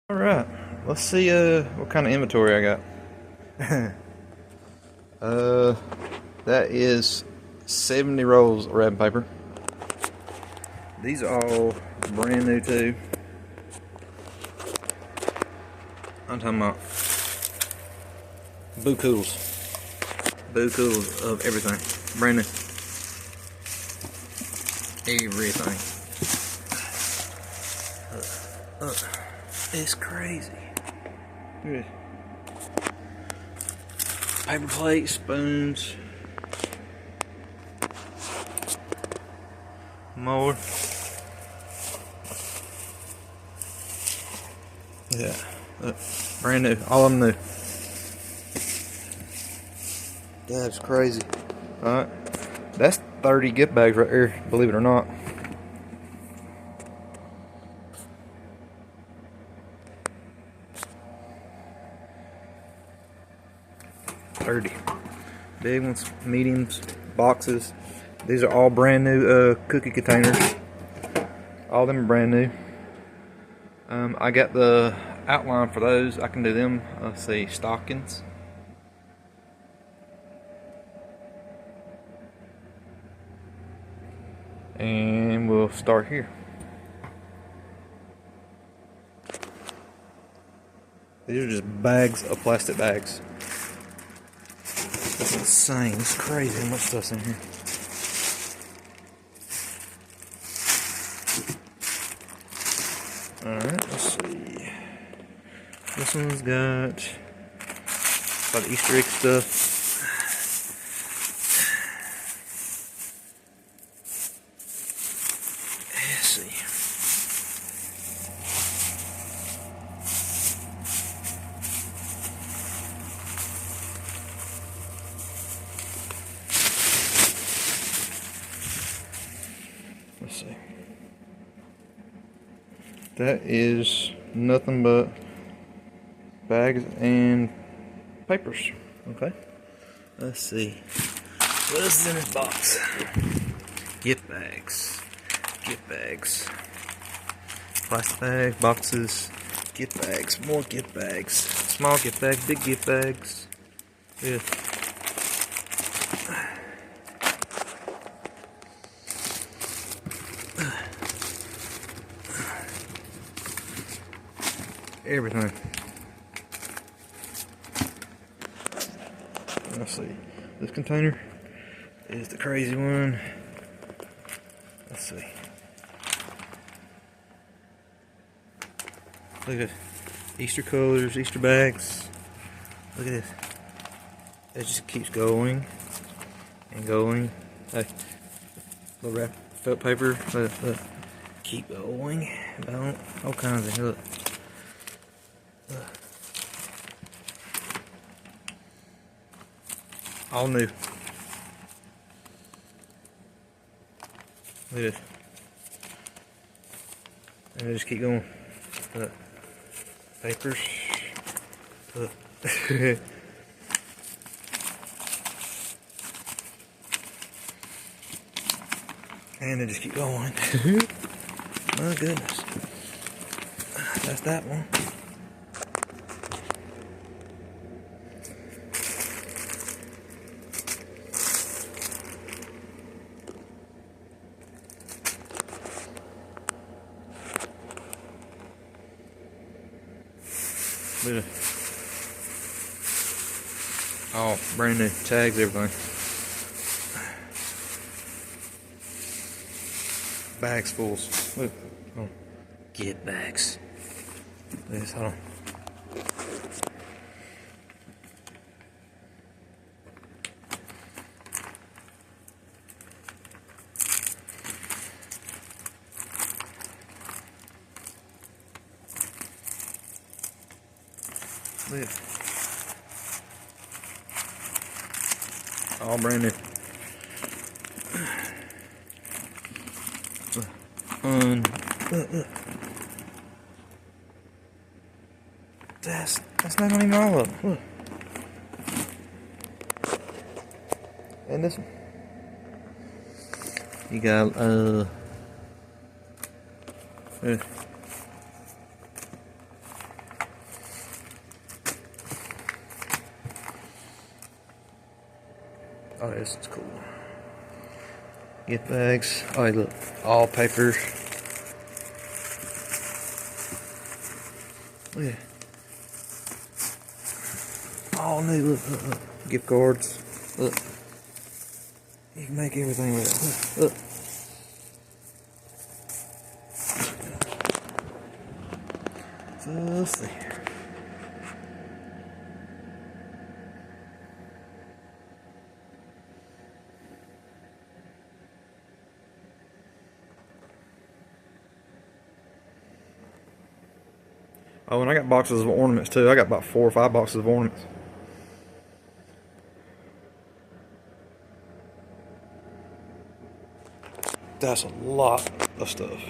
Alright, let's see what kind of inventory I got. That is 70 rolls of wrapping paper. These are all brand new too. I'm talking about bukus. Bukus of everything. Brand new. Everything. It's crazy. Look at this. Paper plates, spoons, more. Yeah, look, brand new, all of them new. That's crazy. Alright, that's 30 gift bags right here, believe it or not. Big ones, mediums, boxes. These are all brand new cookie containers. All of them are brand new. I got the outline for those. I can do them. Let's see, stockings. And we'll start here. These are just bags of plastic bags. That's insane. It's crazy how much stuff's in here. Alright, let's see. This one's got a lot of Easter egg stuff. Let's see. Let's see. That is nothing but bags and papers. Okay. Let's see. What else is in this box? Gift bags. Gift bags. Plastic bags, boxes, gift bags, more gift bags. Small gift bags, big gift bags. Yeah. Everything. Let's see. This container is the crazy one. Let's see. Look at Easter colors, Easter bags. Look at this. It just keeps going and going. Hey, little wrap felt paper. Look. Keep going. All kinds of look. All new. Look at this. And they just keep going. Look. Papers. Look. And they just keep going. My goodness. That's that one. Look at it. Oh, brand new tags, everything. Bags full. Look. Oh. Gift bags. Look at this, hold on. Look at it. All brand new. Look. That's not even all of them. Look. And this one. You got Oh, this is cool. Gift bags. Oh, hey, look. All papers. Look at that. All new. Look. Gift cards. Look. You can make everything with it. Look. So let's see. Oh, and I got boxes of ornaments too. I got about 4 or 5 boxes of ornaments. That's a lot of stuff.